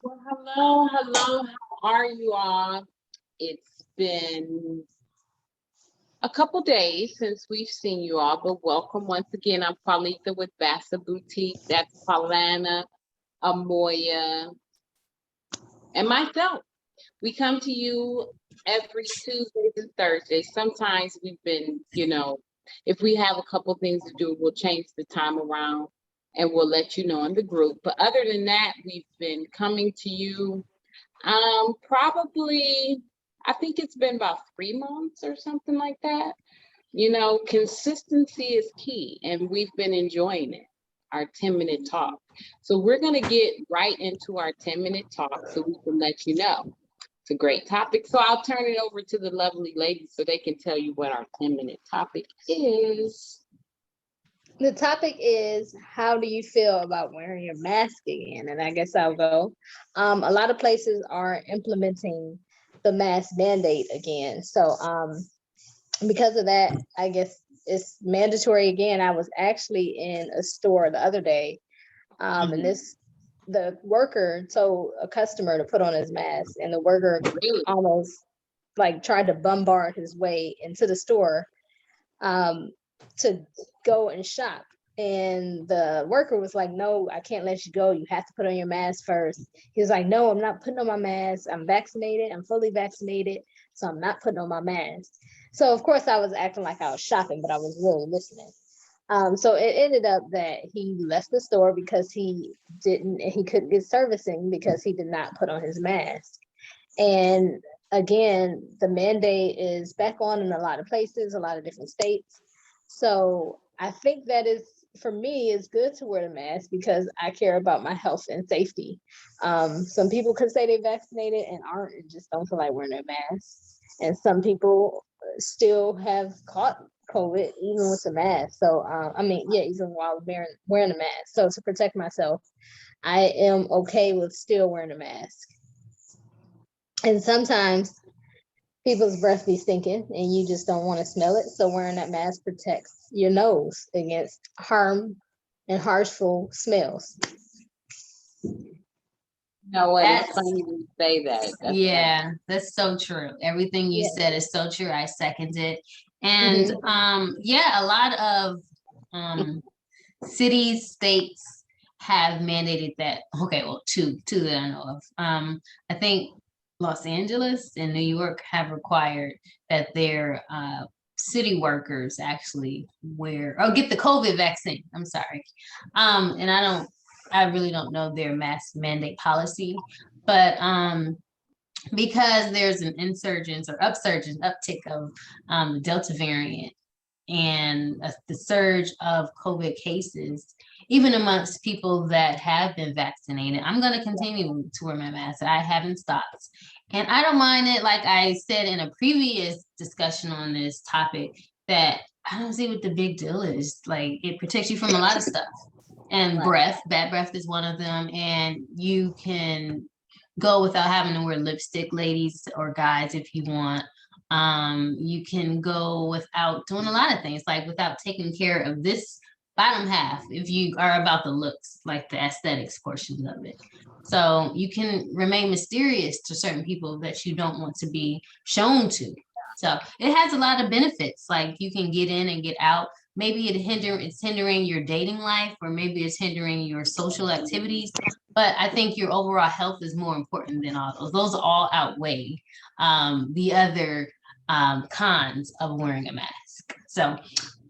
Well, hello, hello. How are you all? It's been a couple days since we've seen you all, but welcome once again. I'm Paulita with Bassa Boutique. That's Paulana, Amoya, and myself. We come to you every Tuesdays and Thursdays. Sometimes we've been, if we have a couple things to do, we'll change the time around and we'll let you know in the group. But other than that, we've been coming to you probably, I think it's been about 3 months or something like that. Consistency is key, and we've been enjoying it. Our 10-minute talk. So we're going to get right into our 10-minute talk so we can let you know. It's a great topic. So I'll turn it over to the lovely ladies so they can tell you what our 10-minute topic is. The topic is, how do you feel about wearing your mask again? And I guess I'll go. A lot of places are implementing the mask mandate again. So because of that, I guess it's mandatory again. I was actually in a store the other day, and the worker told a customer to put on his mask, and the worker almost like tried to bombard his way into the store to go and shop. And the worker was like, no, I can't let you go. You have to put on your mask first. He was like, no, I'm not putting on my mask. I'm vaccinated. I'm fully vaccinated. So I'm not putting on my mask. So of course I was acting like I was shopping, but I was really listening. So it ended up that he left the store because he couldn't get servicing because he did not put on his mask. And again, the mandate is back on in a lot of places, a lot of different states. So I think that is, for me, it's good to wear the mask because I care about my health and safety. Some people could say they're vaccinated and aren't, and just don't feel like wearing their mask. And some people still have caught COVID even with the mask. So even while wearing a mask. So to protect myself, I am okay with still wearing a mask. And sometimes people's breath be stinking and you just don't want to smell it. So wearing that mask protects your nose against harm and harmful smells. No, it's funny you say that. That's so true. Everything you said is so true. I second it. And a lot of cities, states have mandated that. Okay, well, two that I know of. I think Los Angeles and New York have required that their city workers actually get the COVID vaccine. I'm sorry. And I really don't know their mask mandate policy, but because there's an uptick of the Delta variant and the surge of COVID cases, even amongst people that have been vaccinated, I'm going to continue to wear my mask. I haven't stopped. And I don't mind it. Like I said in a previous discussion on this topic, that I don't see what the big deal is. Like, it protects you from a lot of stuff. And bad breath is one of them. And you can go without having to wear lipstick, ladies or guys, if you want. You can go without doing a lot of things, like without taking care of this bottom half, if you are about the looks, like the aesthetics portions of it. So you can remain mysterious to certain people that you don't want to be shown to. So it has a lot of benefits. Like, you can get in and get out. Maybe it's hindering your dating life, or maybe it's hindering your social activities. But I think your overall health is more important than all those. Those all outweigh the other cons of wearing a mask. So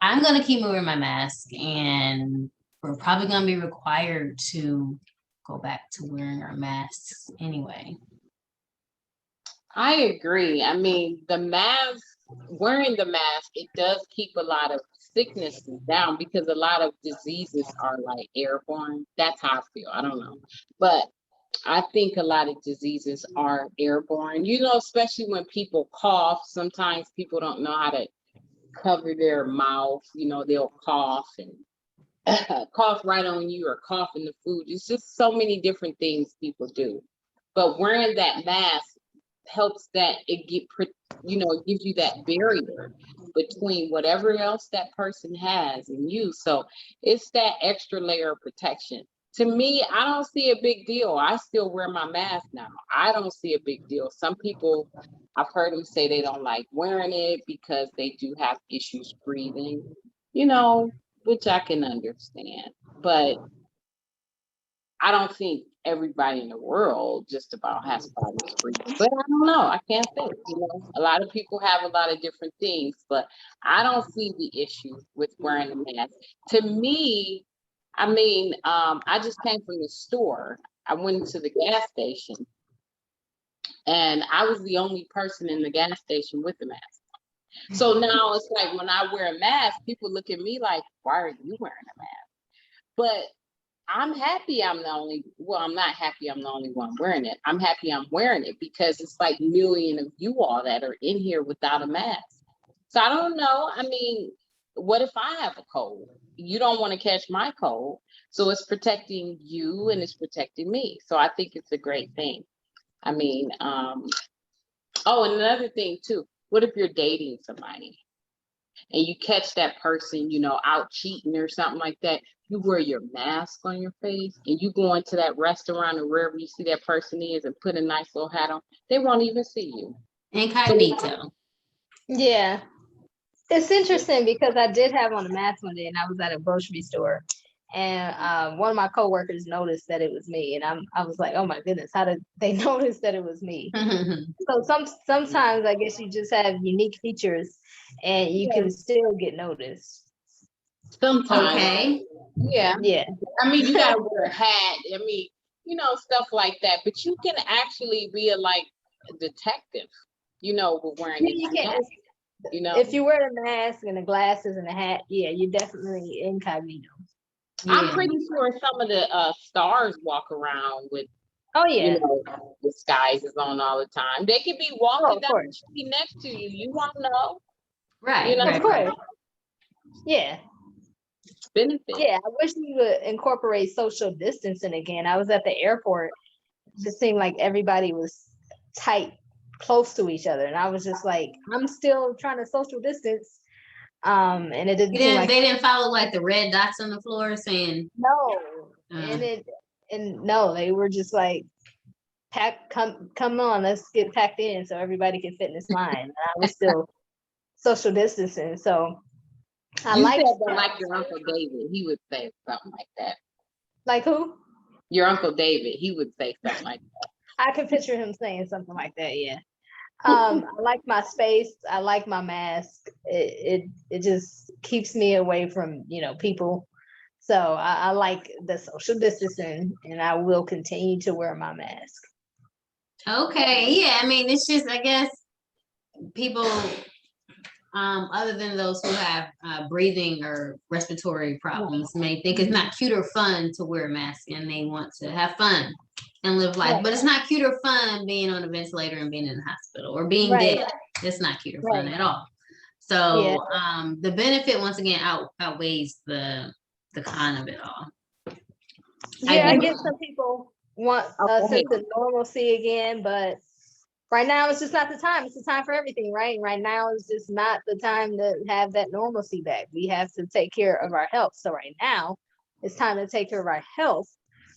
I'm going to keep wearing my mask, and we're probably going to be required to go back to wearing our masks anyway. I agree. I mean, wearing the mask, it does keep a lot of sicknesses down because a lot of diseases are like airborne. That's how I feel. I don't know. But I think a lot of diseases are airborne, especially when people cough. Sometimes people don't know how to cover their mouth. They'll cough and cough right on you or cough in the food. It's just so many different things people do. But wearing that mask helps that it gives you that barrier between whatever else that person has and you. So it's that extra layer of protection. To me, I don't see a big deal. I still wear my mask now. I don't see a big deal. Some people, I've heard them say they don't like wearing it because they do have issues breathing, you know, which I can understand. But I don't think everybody in the world just about has problems breathing. But I don't know. I can't say. A lot of people have a lot of different things, but I don't see the issue with wearing a mask. To me, I mean, I just came from the store. I went into the gas station and I was the only person in the gas station with a mask. So now it's like when I wear a mask, people look at me like, why are you wearing a mask? But I'm happy I'm the only, well, I'm not happy I'm the only one wearing it. I'm happy I'm wearing it because it's like million of you all that are in here without a mask. So I don't know. I mean, what if I have a cold? You don't want to catch my cold. So it's protecting you and it's protecting me. So I think it's a great thing. I mean, oh, and another thing too, what if you're dating somebody and you catch that person, out cheating or something like that? You wear your mask on your face and you go into that restaurant or wherever you see that person is and put a nice little hat on, they won't even see you. Incognito. Yeah. It's interesting because I did have on a mask one day and I was at a grocery store and one of my coworkers noticed that it was me and I was like, oh my goodness, how did they notice that it was me? So sometimes I guess you just have unique features and you can still get noticed. Sometimes. Okay. Yeah. Yeah. I mean, you gotta wear a hat. I mean, stuff like that. But you can actually be a detective, with wearing You this can, mask. if you wear the mask and the glasses and the hat, yeah, you're definitely incognito. I'm Yeah. pretty sure some of the stars walk around with, Oh yeah. disguises on all the time. They could be walking of down course. the street next to you. You won't know. Right. Of Right. course. Yeah. Benefit. Yeah. I wish we would incorporate social distancing again. I was at the airport. It just seemed like everybody was tight, close to each other. And I was just like, I'm still trying to social distance. And it didn't seem like They didn't follow like the red dots on the floor saying no. And no, they were just like come on, let's get packed in so everybody can fit in this line. And I was still social distancing. So I You like said that like your Uncle David. He would say something like that. like who? Your Uncle David. He would say something like that. I can picture him saying something like that. Yeah. I like my space. I like my mask. It just keeps me away from people. So I like the social distancing, and I will continue to wear my mask. okay. Yeah. I mean, it's just, I guess, people other than those who have breathing or respiratory problems may think it's not cute or fun to wear a mask and they want to have fun and live life. Right. But it's not cute or fun being on a ventilator and being in the hospital or being Right. dead. It's not cute or fun Right. at all. So Yeah. the benefit once again outweighs the con of it all. Yeah, I guess some people want Oh, a go sense ahead. of normalcy again, but right now it's just not the time. It's the time for everything, right? And right now is just not the time to have that normalcy back. We have to take care of our health. So right now it's time to take care of our health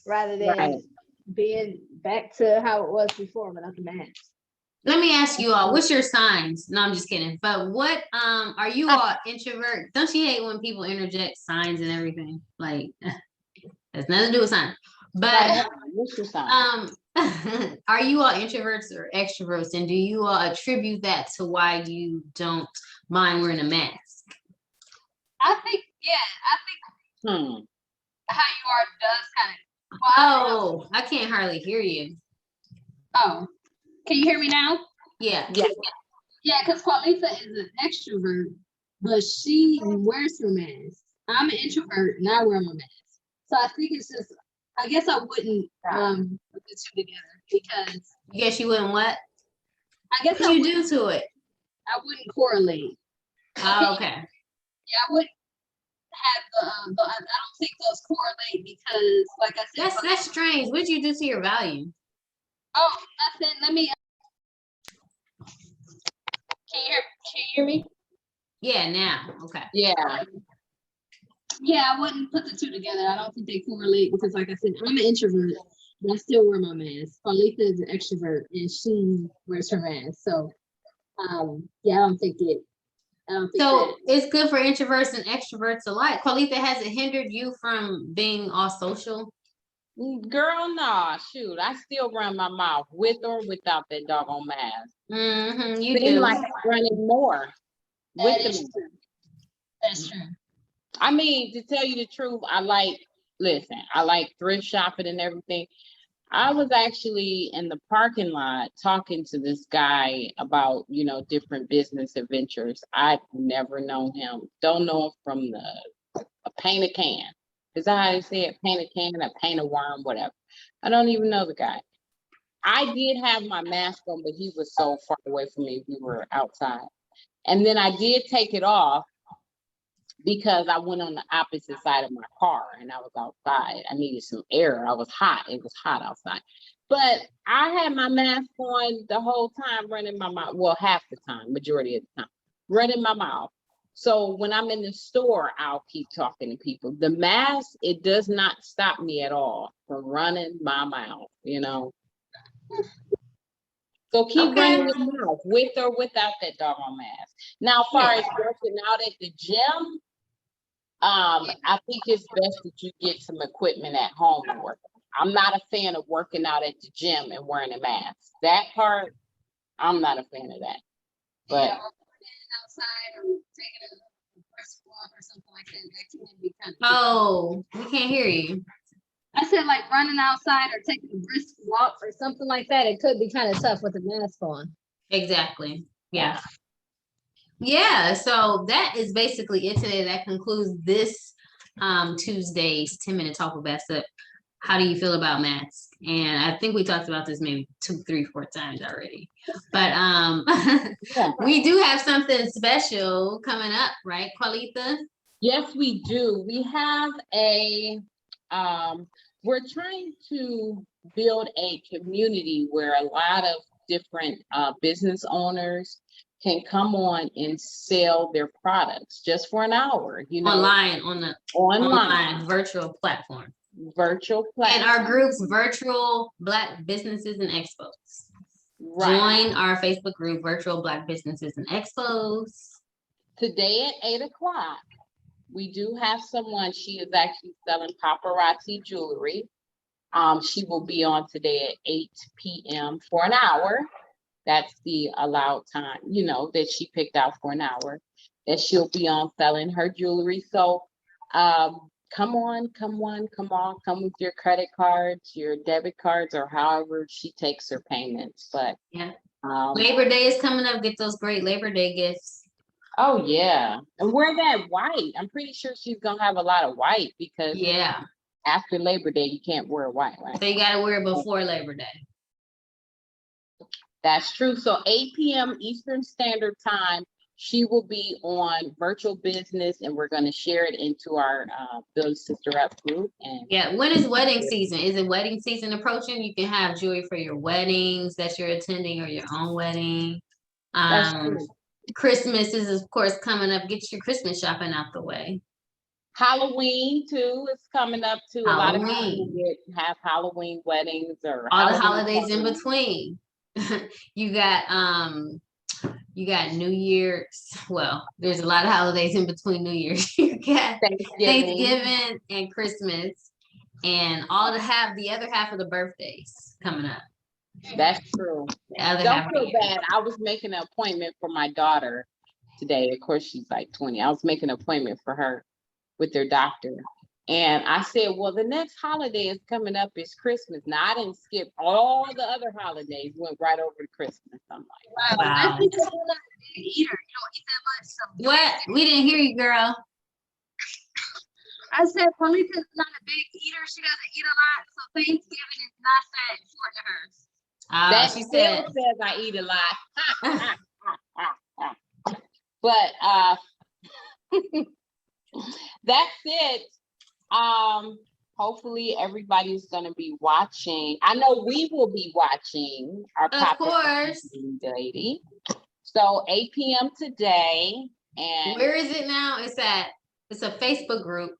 rather than Right. being back to how it was before without the mask. Let me ask you all, what's your signs? No, I'm just kidding. But what are you all introvert? Don't you hate when people interject signs and everything? Like has nothing to do with signs. But What's your sign? are you all introverts or extroverts? And do you all attribute that to why you don't mind wearing a mask? I think how you are does kind of. Oh, I can't hardly hear you. Oh, can you hear me now? Yeah. Yeah, because Qualisa is an extrovert, but she wears her mask. I'm an introvert and I wear my mask. So I think it's just, I guess I wouldn't put the two together because You guess you wouldn't what? I guess What do you do to it? I wouldn't correlate. Oh, okay. Yeah, I wouldn't have I don't think those correlate because, like I said, That's strange. What'd you do to your volume? oh, nothing. Let me. Can you hear me? Yeah, now. Okay. Yeah. Yeah, I wouldn't put the two together. I don't think they correlate because, like I said, I'm an introvert, but I still wear my mask. Carlita is an extrovert and she wears her mask. So, yeah, I don't think So that. it's good for introverts and extroverts alike. Qualitha, has it hindered you from being all social? Girl, nah, shoot. I still run my mouth with or without that doggone mask. You Seem do. like I'm running more with the mask. That's true. I mean, to tell you the truth, I like thrift shopping and everything. I was actually in the parking lot talking to this guy about, different business adventures. I've never known him. Don't know him from a paint a can. Is that how they say it? Paint a can, a paint a worm, whatever. I don't even know the guy. I did have my mask on, but he was so far away from me. We were outside. And then I did take it off because I went on the opposite side of my car and I was outside. I needed some air. I was hot. It was hot outside. But I had my mask on the whole time, running my mouth. Well, half the time, majority of the time, running my mouth. So when I'm in the store, I'll keep talking to people. The mask, it does not stop me at all from running my mouth, So keep Okay. running your mouth with or without that doggone mask. Now, as far as working out at the gym, I think it's best that you get some equipment at home and work. I'm not a fan of working out at the gym and wearing a mask. That part, I'm not a fan of that. But outside or taking a brisk walk or something like that, that can be kind of. Oh, we can't hear you. I said like running outside or taking a brisk walk or something like that. It could be kind of tough with the mask on. Exactly. Yeah. Yeah. So that is basically it today. That concludes this Tuesday's 10-minute talk with Bassett. How do you feel about masks? And I think we talked about this maybe 2, 3, 4 times already. But we do have something special coming up, right, Qualitha? yes, we do. We have we're trying to build a community where a lot of different business owners can come on and sell their products just for an hour, Online, on the online virtual platform. And our group's virtual Black Businesses and Expos. Right. Join our Facebook group, Virtual Black Businesses and Expos. Today at 8:00, we do have someone. She is actually selling paparazzi jewelry. She will be on today at 8 p.m. for an hour. That's the allowed time, that she picked out for an hour, that she'll be on selling her jewelry. So come with your credit cards, your debit cards, or however she takes her payments. But yeah, Labor Day is coming up. Get those great Labor Day gifts. Oh yeah, and wear that white. I'm pretty sure she's gonna have a lot of white because after Labor Day you can't wear white, right? So you gotta wear it before Labor Day. That's true. So 8 p.m. Eastern Standard Time, she will be on Virtual Business, and we're going to share it into our Build Sister Up group. And when is wedding season? Is it wedding season approaching? You can have jewelry for your weddings that you're attending or your own wedding. Christmas is, of course, coming up. Get your Christmas shopping out the way. Halloween too is coming up too. A lot of people have Halloween weddings or all the holidays in between. You got New Year's. Well, there's a lot of holidays in between New Year's. You got Thanksgiving and Christmas, and the other half of the birthdays coming up. That's true. Don't feel bad. I was making an appointment for my daughter today. Of course, she's like 20. I was making an appointment for her with their doctor. And I said, well, the next holiday is coming up is Christmas. Now, I didn't skip all the other holidays, went right over to Christmas. I'm like, wow. I think you're not a big eater. You don't eat that much. So what? We didn't hear you, girl. I said, Polita's not a big eater. She doesn't eat a lot. So Thanksgiving is not that important to her. That she says I eat a lot. But that's it. Hopefully everybody's gonna be watching. I know we will be watching our paparazzi lady. So 8 p.m. today. And where is it now? It's a Facebook group.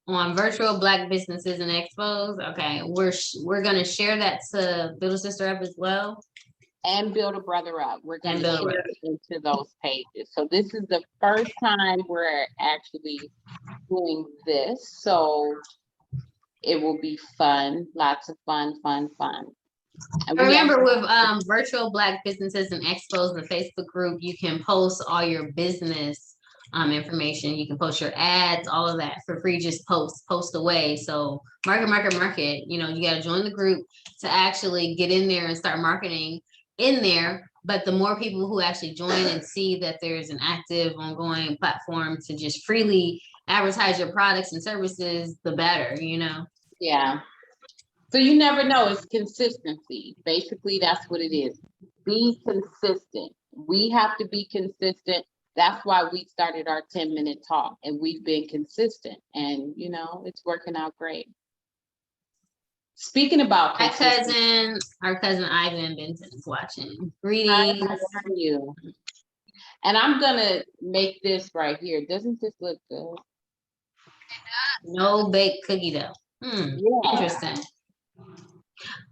on virtual Black businesses and expos. Okay, we're gonna share that to Build a Sister Up as well. And Build a Brother Up. We're going And to Build a share Brother. it into those pages. So this is the first time we're actually doing this. So it will be fun, lots of fun. And we Remember, actually- with virtual Black businesses and expos, the Facebook group, you can post all your business information. You can post your ads, all of that for free. Just post away. So market. You know, you got to join the group to actually get in there and start marketing in there. But the more people who actually join and see that there's an active, ongoing platform to just freely advertise your products and services, the better, you know? Yeah. So you never know. It's consistency. Basically, that's what it is. Be consistent. We have to be consistent. That's why we started our 10-minute talk, and we've been consistent, and you know, it's working out great. Speaking about consistency, Our cousin Ivan Benson is watching. hi, Greetings. how are you? And I'm gonna make this right here. Doesn't this look good? No baked cookie dough. Yeah. Interesting.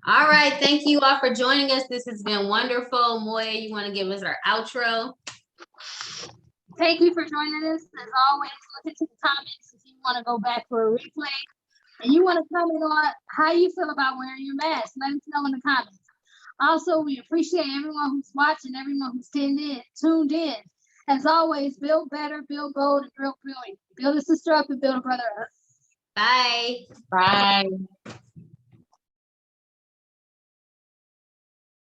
All right. Thank you all for joining us. This has been wonderful. Moya, you want to give us our outro? Thank you for joining us. As always, look into the comments if you want to go back for a replay and you want to comment on how you feel about wearing your mask. Let us know in the comments. Also, we appreciate everyone who's watching, everyone who's tuned in. As always, build better, build bold, and build brilliant. Build a sister up and build a brother up. Bye. Bye.